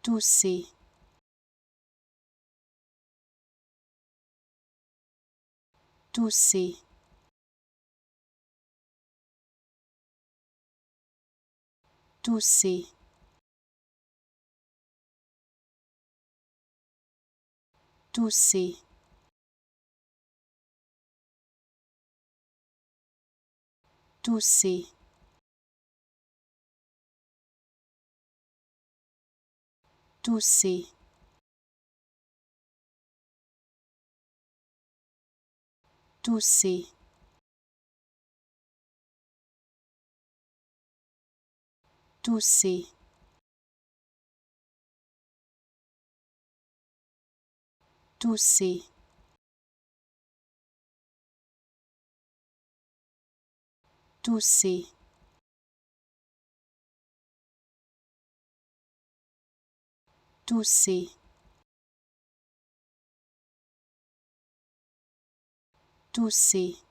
tousser, tousser, tousser, tousser, tousser, tousser, tousser, tousser, tousser, tousser, tousser, tousser,